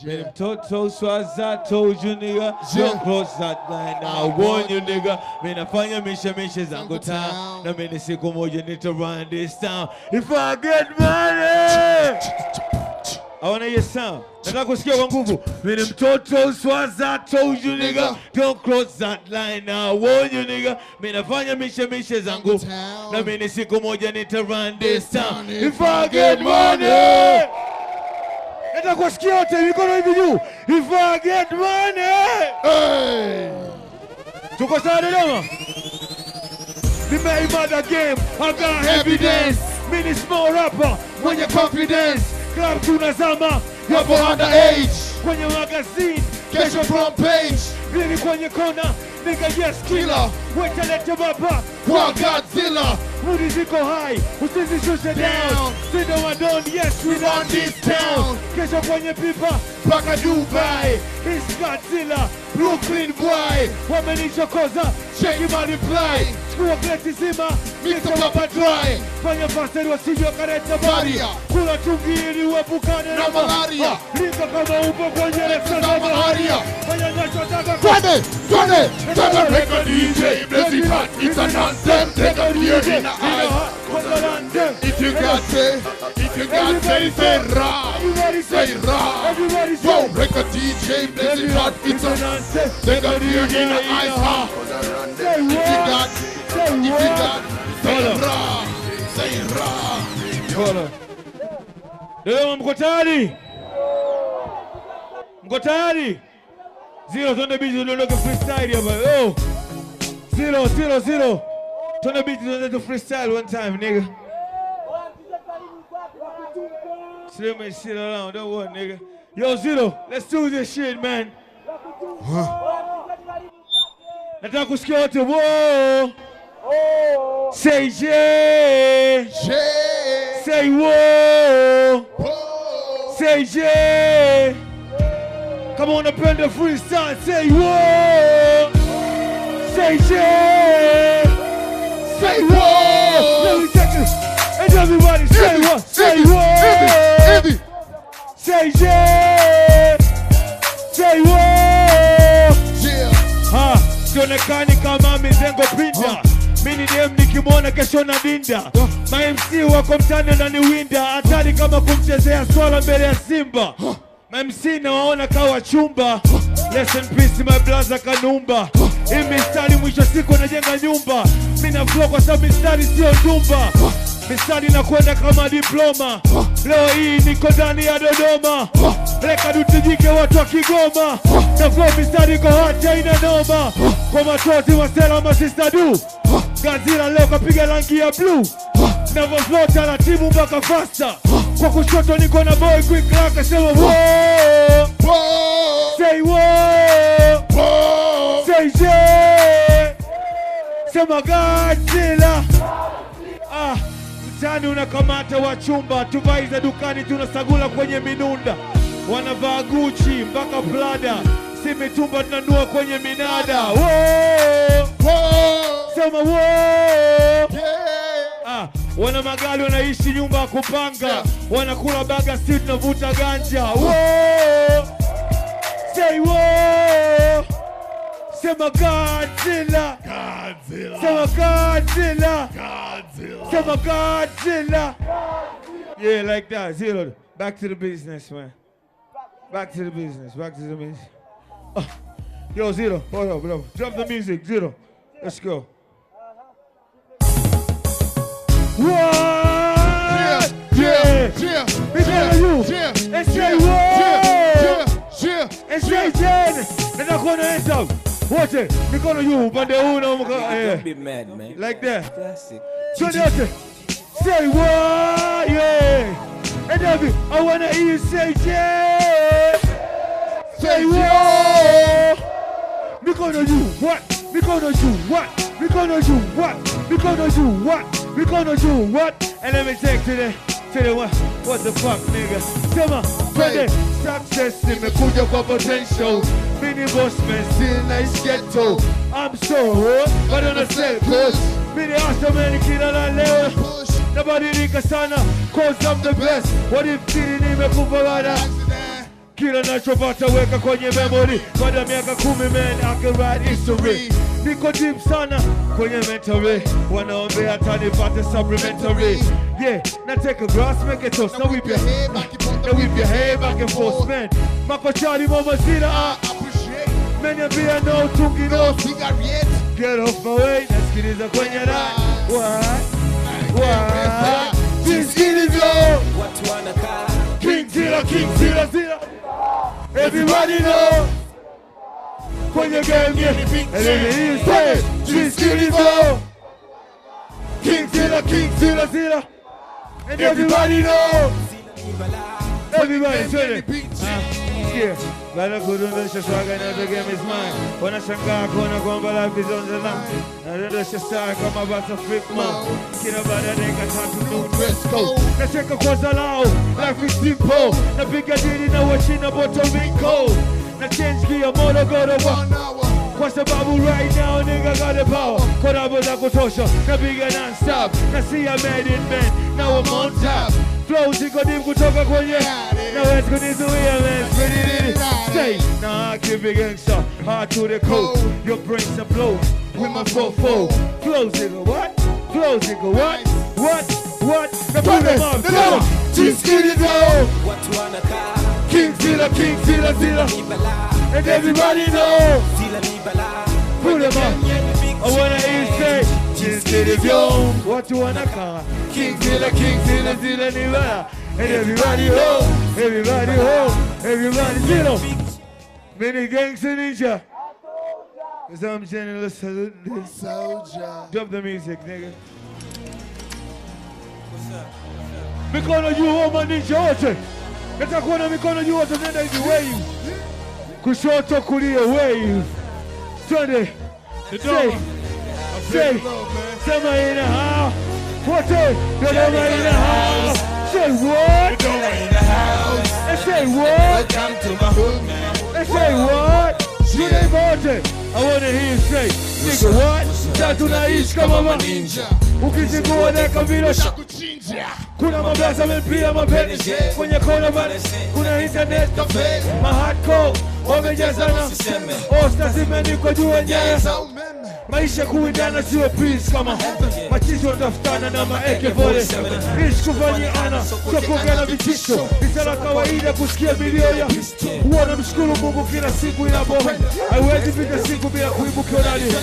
Them total swas I told you nigga. Don't cross that line now. I warn you nigga. Me na fanya misha zangu town. Na me ni siku moja need to run this town. If I get money. I wanna hear sound. Nataka kusikia kwa nguvu. Me ni mtoto swas I told you nigga. Don't cross that line now. I warn you nigga. Me na fanya misha zangu. Na me ni siku moja need to run this town. If I get money. Nataka kusikia wote mikono hivi juu. If I get money. Hey. Tuko sawa Dodoma? Nimeimada game. I got evidence. Mini small rapper. Mwenye confidence. Club tunazama. Yapo underage. Kwenye magazine. Kesho front page. Really kwenye kona. Nigga yes killer. Wait lete baba. Kwa Godzilla. Moody ziko high. Usizishushe down. Sido wadon yes we run this town. Kesho kwenye pipa. Paka Dubai. It's Godzilla. Brooklyn boy. Wamenichokoza. Check him out reply. Screw gleti zima. Mix up up a dry. Fanya paseri wasivyo kareta baria. Kula chungi ili uepukane na malaria. Lika kama upo kwenye reksa za maharia. Fanya nachotaka. Twende. Take a DJ, bless it hot, it's an anthem. Take a beer in the eye. If you got say, say ra. Say ra. Yo, break a DJ, bless it hot, it's an anthem. Take a beer in the eye. If you got, say ra. Say ra. Hold on. Leo mko tayari? Zero, turn the beat, you don't look at freestyle here, but oh. Zero. Turn the beat, you don't do freestyle one time, nigga. Slim and sit around, don't worry, nigga. Yo, Zero, let's do this shit, man. Nataka kusikia wote, whoa. Say yeah. Say whoa. Say yeah. Come on up in the freestyle, say whoa, say yeah, say whoa. Let me take this, and everybody say what, say whoa, say yeah, say whoa. Ha, sionekani kama mizengo pinda. Mini dem nikimwona kesho na dinda. Ma MC wako mtani na niwinda. Hatari kama kumchezea swala mbele ya Simba. MC na waona kawa chumba. Rest in peace my blaza Kanumba. Hii mistari mwisho siku najenga nyumba. Mina flow kwa sababu mistari sio ndumba. Mistari nakwenda kama diploma. Leo hii niko ndani ya Dodoma. Leka dutijike watu wa Kigoma. Na flow mistari kwa hata ina noma. Kwa matozi wasela masista du. Godzilla leo kapiga rangi ya blue. Never flow taratibu mpaka faster. Kwa kushoto niko na boy quick like sema whoa. Say whoa. Say yeah. Sema Godzilla. Mtani unakamata wachumba. Tuvai za dukani tunasagula kwenye minunda. Wanavaa Gucci mpaka Prada. Si mitumba tunanua kwenye minada. Whoa. Sema whoa. Wana magali wanaishi nyumba ya kupanga. Wanakula baga si tunavuta ganja. Whoa. Say whoa. Sema Godzilla. Sema Godzilla. Sema Godzilla. Yeah, like that. Zero. Back to the business, man. Back to the business. Yo, Zero. Hold up, bro. Drop the music, Zero. Let's go. What? Yeah. Because of you. And say what? And say Jen. And I'm gonna enter. Watch it. Because of you. But don't be mad, man. Like that. Classic. So say what? Yeah. And I wanna hear you say Jen. Say what? Because of you. What? Because of you. What? Because of you. What? Because of you. What? We gonna do what? And let me take to the what the fuck, nigga? Come on, hey. Success imekuja kwa potential. Mini boss man, still nice ghetto. I'm so hot, but on the same push. Mini awesome man, kila la leo. Nobody rika sana, cause I'm the best. What if kili nimekufa wada? Kila nachopata weka kwenye memory. Baada ya miaka 10 man, I can write history. Niko deep sana kwenye mentally. Wanaombea hata nipate supplementary. Yeah, now take a glass, make it toast. Now whip your head back and forth, man. Makochari mama zina, I appreciate. Man, you be a no tungi no cigarette. Get off my way, nasikiliza kwenye ride. What? Jisikiliza. Watu wanakaa. King Zilla. Everybody know. Kwenye game, yeah. And then you say, Jisikiliza. King Zilla. And everybody know. Everybody say it. Yeah. Bala kudondosha swaga na the game is mine. Wanashangaa kuona kwamba life is on the line. Nadondosha star kama basa freak man. Kila baada ya dakika 3 new dress code. Nacheka kwa zalao, life is simple. Napiga dili na wachina Puerto Rico. Na change gear moto go to 1 hour. Kwa sababu right now nigga got the power. Korabo za kutosha, napiga non-stop. Na see I made it man, now I'm on top. Flow ziko deep kutoka kwenye. Now let's go this way man, pretty. Say, nah I keep it gangsta, hard to the code. Your brains are blown with my 4-4. Flow ziko what? What? Now put them up, Jisikiliza. Watu wanakaa. King Zilla. And everybody know. Put them up. I wanna hear you say, Jisikiliza. Watu wanakaa. King Zilla Nibala. And everybody Zilla. Many gangs in Ninja. Cause I'm general salute. Soldier. Drop the music, nigga. Mikono juu homa ninja wote. Natakuona mikono juu wote nenda hivi way. Kushoto kulia way. Twende. Say. Sema in the house. What the? Dodoma in the house. Say what? Dodoma in the house. And say what? Welcome to my hood, man. And say what? You ain't voted. I wanna hear you say, nigga what? Tatu naishi kama maninja. Ukizingua deka vile shakuchinja. Kuna mablaza mepia mapeni. Kwenye kona bane. Kuna internet cafe. Mahardcore. Wamejazana. Osta zimeandikwa juu wenyewe. Maisha kuindana siwe peace kama machizo tafutana na ma-AK-47. Ishi kufanyiana, sio kuongea vitisho. Isala kawaida kusikia milio ya huona mshukuru Mungu kila siku inabohe. Haiwezi pita siku bila kuibukia nani.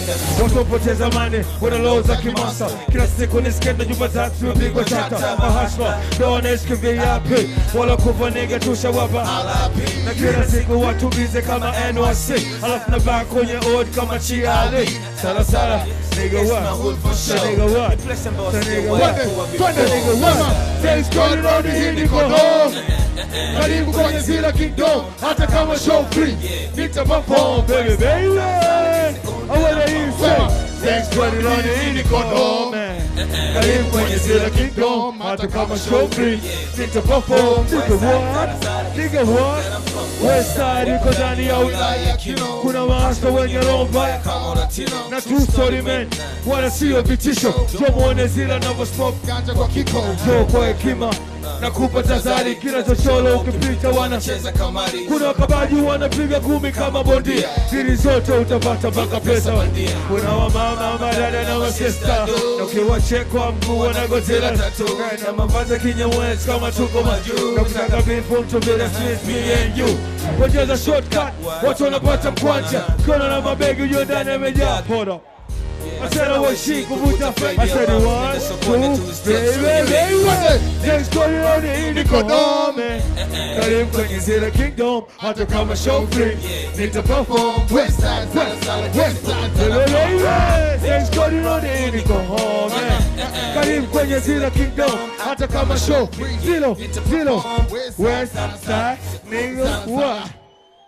Watu wapoteza mane, wanaloza kimasa. Kila siku nisikenda jumba tatu mpigwa tata. Mahasla, ndo wanaishi viapi. Wala kufa nigga tushawapa. Na kila siku watu bize kama NYC. Alafu na back kwenye odd kama Chiali. Sala, nigga what? Things going on in the home. Karibu kwenye Zilla Kingdom. Hata kama show free. Nita perform, baby. I wanna hear you say. Things going on in the home. Karibu kwenye Zilla Kingdom. Hata kama show free. Nita perform, nigga what? West side iko ndani ya wilaya. Kuna maasta wenye romba na true story man. Wana siyo vitisho. Jo muone Zilla navo smoke ganja kwa kiko. Jo kwa hekima na kupa tazari. Kila chocholo ukipita wanacheza kamari. Kuna wakabaji wanapiga gumi kama bondia. Dili zote utapata mpaka pesa. Kuna wamama, madada na masista. Na ukiwa chekwa mkuu wanagozela tatu. Na mavaza kinyamwezi kama tuko majuu. Na kutaka bifo mtu bila streets me and you. Wajeza shortcut, watu wanapata mkwanja. Kona na mabegi ujio ndani yamejaa. Hold up. I said I was chic, kuvuta fake. I said it was, baby. Things going on in the Kodome. Karibu kwenye Zilla Kingdom. Hata kama show free. Need to perform. West side. Things going on in the Kodome. Karibu kwenye Zilla Kingdom. Hata kama show free. Zilla. West side. Nigga what?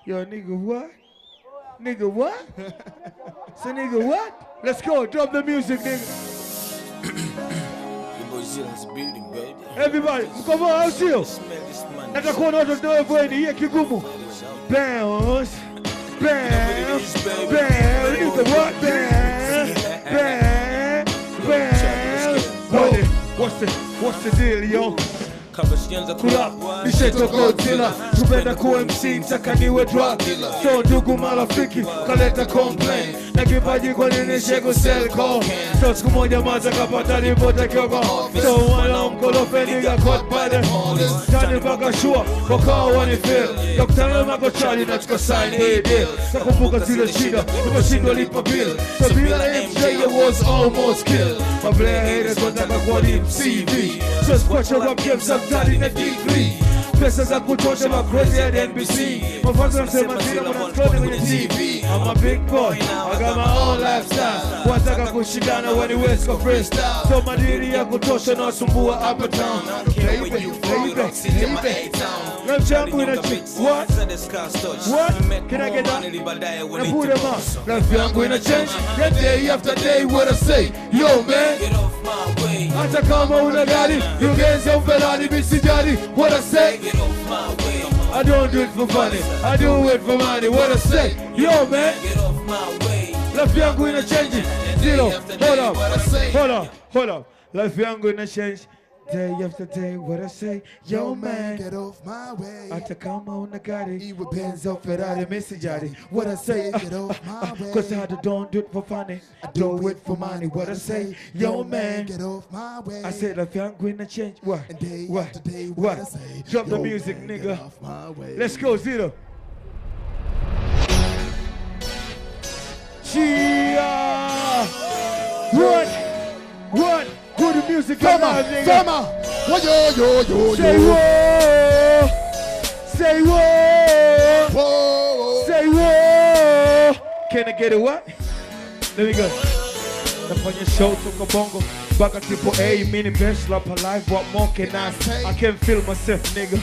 Yo nigga what? Nigga what? So nigga what? Let's go, drop the music, nigga. Your boy Zilla's beauty, baby. Everybody, come on, I'll see you. Natakuwa na watu ndio bweni, hiye kigumu. Bounce, nigga what? Bounce. What's the deal, yo? kabla sijaanza kula nisheto Godzilla, tupenda kuwa MC mtaka niwe drug dealer. So ndugu marafiki kaleta complain na kipaji kwa nini shego sell call. So siku moja maza kapata ripota kioko, so wala mkolofe niga caught by the police. Tani baka shua wakao wani feel kakutana makochali na tuka sign hey deal. Sakumbuka zile shida tumeshindwa lipa bill, so bila MJ it was almost killed. My black haters wataka kwa CV, just watch your rap game sometimes in a degree. Pesa za kutosha ma crazy at NBC. Mafanzo nasema zile mwanaskloni kwenye TV. I'm a big boy, I got my own lifestyle. Wataka kushindana when you West Coast freestyle. So madiri ya kutosha na wasumbua upper town. Baby. Rap changu ina chick. What? Can I get that? Na put them up. Rap yangu ina change. That day after day what I say. Yo man, get off my way. hata kama una gari yugeza ufelani misijari. What I say? Get off my way. I don't do it for funny, I do it for money. What I say? Yo man, Get off my way. life yangu ina change. Zero, hold up. Life yangu ina change. Day after day, what I say? Yo man, get off my way. hata kama una gari Benz au Ferrari misijari. What I say? Get off my way. Cause I don't do it for funny, I do it for money. What I say? Yo man, get off my way. I said life yangu ina change. What? And day What? after day, What? I say? Drop the Yo, music, man, nigga. Get off my way. Let's go, Zero. Chia. What? Put the music on, nigga. Fama. Yo. Say whoa. Say whoa. Whoa. Say whoa. Can I get it what? There we go. Nafanya show toka bongo baka triple A, mini best rap alive. What more can I say? I can't feel myself, nigga.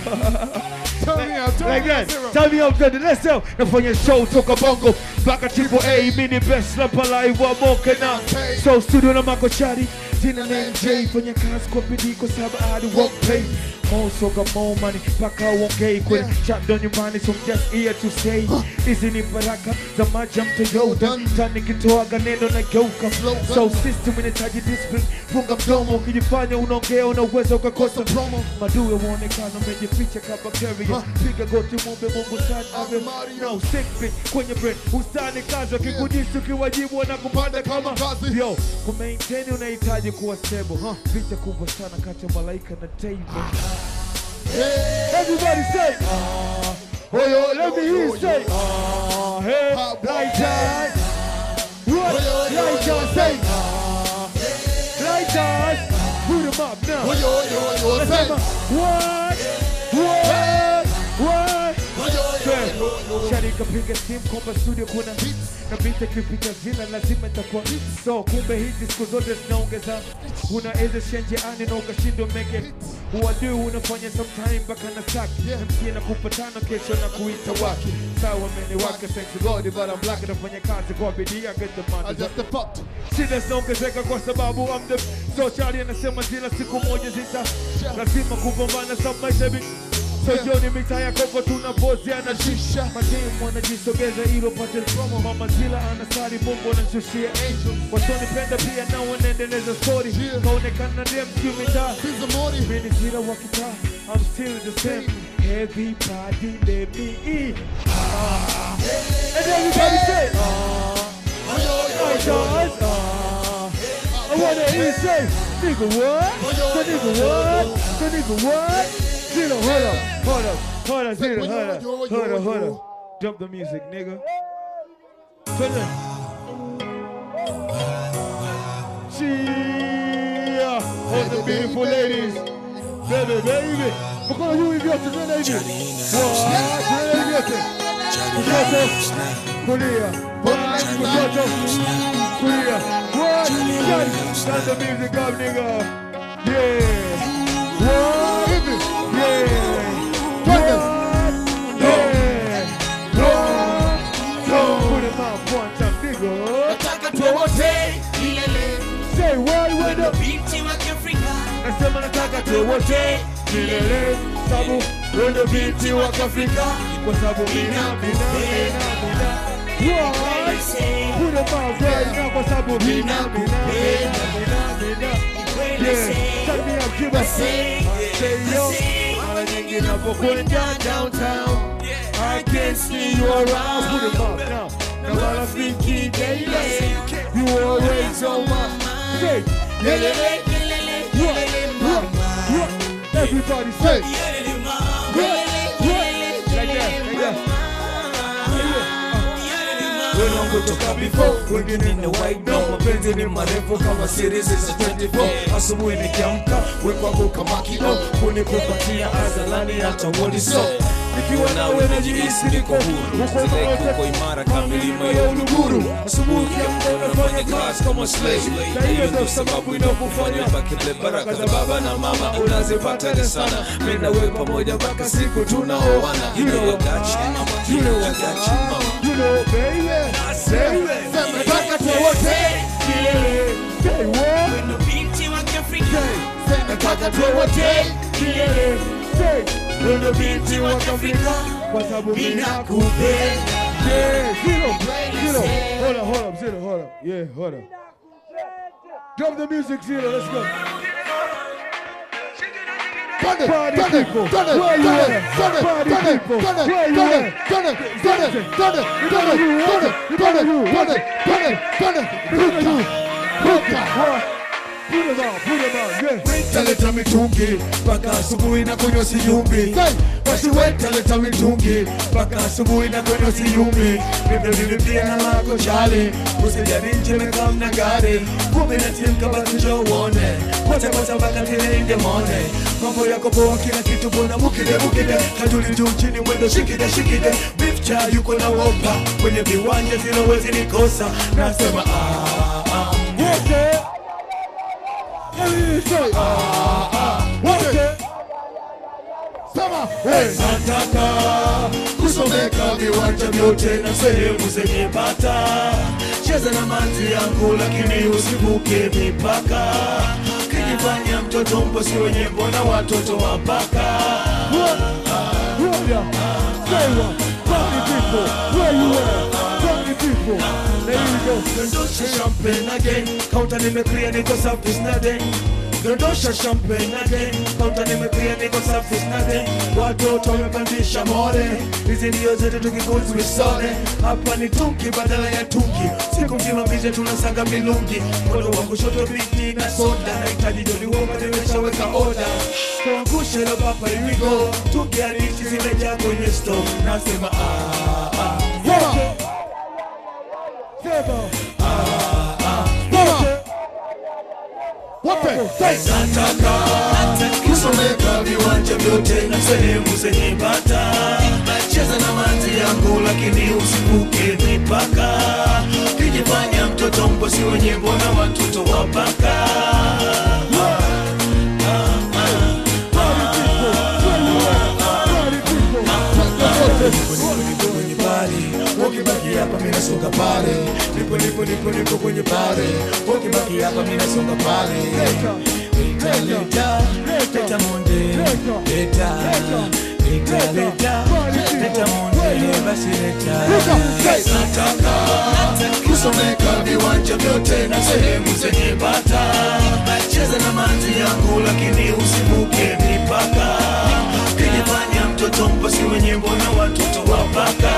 Like that. Tell me up there. Let's go. Nafanya show toka bongo baka triple A, mini best rap alive. What more can I say? So studio na makochari jina name J, fanya kazi kwa bidii kwa sababu hadi won't pay. More soga, more money, paka wongei kwenye chat don nyumbani, so I'm just here to say hizi ni baraka za maji mto Jordan. Tani kitoaga neno na geuka, so system inahitaji discipline. Funga mdomo ukijifanya unaongea unaweza ukakosa promo. Maduwe uonekana umejificha kama carrier. Piga goti muombe Mungu sana ave no sick bitch kwenye brain. Usani kazi wakikudisi ukiwajibu wanakupanda kama yo. Kumaintain unahitaji kuwa stable. Vita kubwa sana kati ya malaika na table. Everybody say, oh, let me hear you say, hey, like that. What? Like that, say, like that. Put them up now. Let's have a, what? Shari kapiga simu kwamba studio kuna na vita kipita zina lazima itakuwa. So kumbe hizi siku zote zinaongeza. Unaweza shenjeani na ukashindwa make uadui unafanya sometime baka na saki. MC na kupatana kesho na kuita waki. Sawa mene wake thanks to God, but I'm black. Nafanya kazi kwa bidii, I get the money. Just the fuck. Shida zinaongezeka kwa sababu I'm the. So Shari anasema zila siku moja zita lazima kupambana some maisha. So Johnny mitaya koko tuna bozi anashisha. Mademu wanajisogeza ilo pate promo. Mama Zila anasari Mungu anashushia angel. Wasonipenda pia na wanaendeleza story. Kaonekana dem kiu mitaa. Mini Zila wakita, I'm still the same. Everybody let me eat. And everybody say, I wanna hear you say, nigga what? So nigga what? Zero, hold up, Zero, hold up. Jump the music, nigga. Turn it. Chia, all the beautiful ladies. Baby. Because you will get to the lady. Korea. What? Turn the music up, nigga. Yeah. What? Say why when the Binti wa Kiafrika nasema nataka tuwote milele sabu wendo binti wa Kiafrika kwa sababu mina what? Put them out right now kwa sababu mina yeah, shut me up Kiba say yo. Mara nyingi napokwenda downtown, I can't see you around. Put it up now. Now I think daily, you always on my mind. Say, everybody say, when I'm good to come before, working in the white dome, mapenzi ni marefu kama series za 24. Asubuhi nikiamka, wekwa kama kilo, kunikupatia azalani hata woli so. Nikiwa nawe najihisi niko huru, uko imara kama milima ya Uluguru. Asubuhi ukiamka unafanya class kama slave, na hiyo ndio sababu inakufanya bakile baraka za baba na mama unazipata sana. Mimi na wewe pamoja mpaka siku tunaoana. You know I got you, you know I got you, mama. You know baby, I say nataka tuote kilele. Say what? When the binti wa Afrika, nataka tuote kilele. Say when the binti wa Afrika, kwa sababu mimi nakupenda. Yeah, Zero. Hold up, Zero, hold up. Yeah, hold up. Drop the music, Zero, let's go. Party people, where you at? Party people, where you at? Put it on, yeah. Leta mitungi, paka asubuhi na kunywa siyumbi. Basi weta leta mitungi, paka asubuhi na kunywa siyumbi. Nilipia na lako chali, usijali nje mekam na gari. Kumbe na timka basi njoo uone, pata mpaka tile in the morning. Mambo yako poa kila kitu bona mukide. Kaduli juu chini mwendo shikide. Beef cha yuko na wopa, kwenye viwanja zinawezi nikosa. Nasema nataka kusomeka viwanja vyote na sehemu zenye bata. Cheza na manzi yangu lakini usivuke mipaka. Kijifanya mtoto mposi wenye mbona watoto wapaka. Gandosha champagne again, counter nimeclear niko surface nothing. Gandosha champagne again, counter nimeclear niko surface nothing. Watoto wamepandisha more, hizi ndio zetu tukikuzi wisone. Hapa ni tunki badala ya tunki, siku mzima bize tunasaga milungi. Mkono wa kushoto biti na soda, nahitaji joli woga nimeshaweka order. Tuangushe la bapa here we go, tunki harishi zimejaa kwenye store. Nasema nataka kusomeka viwanja vyote na sehemu zenye bata. Cheza na manzi yangu lakini usivuke mipaka. Kijifanya mtoto mposi wenye mbona watoto wapaka. Ukibaki hapa mimi nasonga pale. Nipo kwenye pale. Ukibaki hapa mimi nasonga pale. Leta monde. Leta monde. Basi leta. Nataka kusomeka viwanja vyote na sehemu zenye bata. Cheza na manzi yangu lakini usivuke mipaka. Kijifanya mtoto mposi wenye mbona watoto wapaka.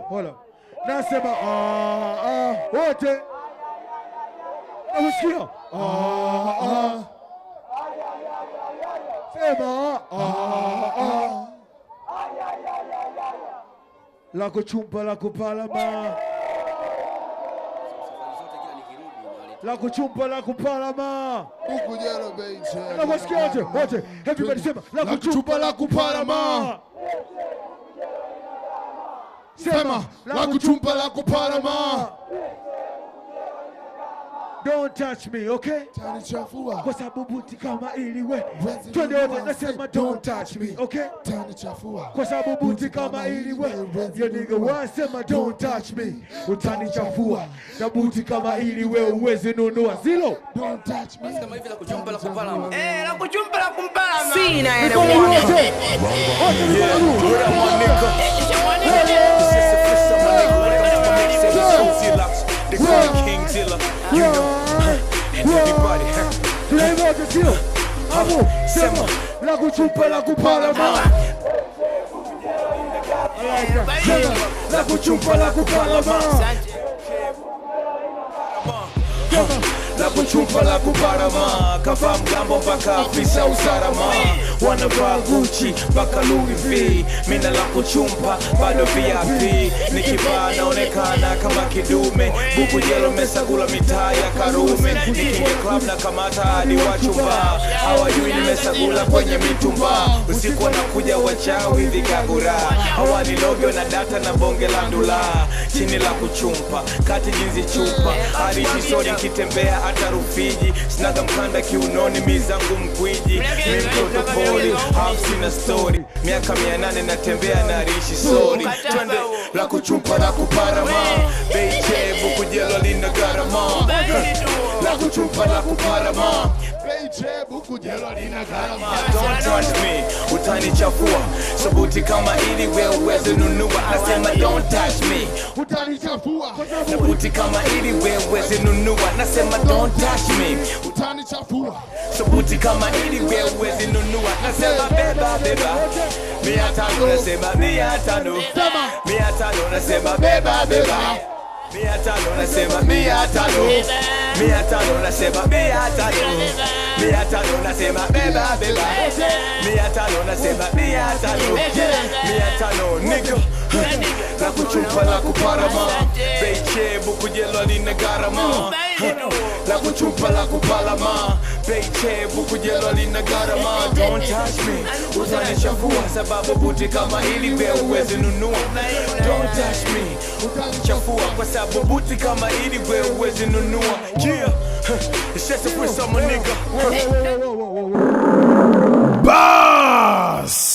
Hold up. Nasema wote. Unasikia? Sema la kuchumba la kupalama. La kuchumba la kupalama. Huku jero beach. Unasikia wote? Everybody sema la kuchumba la kupalama. Sema la kuchumpa la kupalama. Don't touch me, okay? Tanichafua. Kwa sababu buti kama iliwe. Twende wote nasema don't touch me, okay? Tanichafua. Kwa sababu buti kama iliwe. Yo nigga wasema don't touch me. Utanichafua. Na buti kama iliwe uweze nunua zilo. Don't touch me. Kama hivi la kuchumpa la kupalama. La kuchumpa la kupalama. Sina ene Mikono mwana. yote. Wote mikono juu. They call me King Zilla, you know, and everybody. Tunaimba sio? Hapo sema la kuchupa la kupalama. La kuchupa la kupalama. La kuchumpa la kupalama. Kavaa mgambo mpaka afisa usalama. Wanavaa Gucci mpaka Louis V. Mina la kuchumpa bado VIP. Nikivaa naonekana kama kidume. Buku jelo mesagula mitaa ya Karume. Nikinge club na kamata hadi wachumba. Hawajui nimesagula kwenye mitumba. Usiku wanakuja wachawi vikagura. Hawani logo na data na bonge la ndula. Chini la kuchumpa kati jinzi chupa. Hadi jisori kitembea hata Rufiji. Sinaga mkanda kiunoni mizangu mkwiji. Mi mtoto poli, half sina story. Miaka 800 natembea na rishi sorry. Twende la kuchumpa la kuparama. Beiche buku jelo lina garama. La kuchumpa la kuparama. Beiche buku jelo lina garama. Don't touch me, utanichafua. Sabuti kama ili we uweze nunua. Nasema don't touch me. Utanichafua. Sabuti kama ili we uweze nunua. Nasema don't touch me. Utanichafua. Sabuti kama ili we uweze nunua. Nasema beba beba. 500 nasema 500. 500 nasema beba beba. 500 nasema 500. 500 nasema 500. 500 nasema beba beba. 500 nasema 500. 500 nigga. La kuchupa la kupalama. Beiche buku jelo lina garama. La kuchupa la kupalama. Beiche buku jelo lina garama. Don't touch me, utanichafua. Sababu buti kama hili we uweze nunua. Don't touch me, utanichafua. Kwa sababu buti kama hili we uweze nunua. Yeah, it's just a free summer nigga. Boss!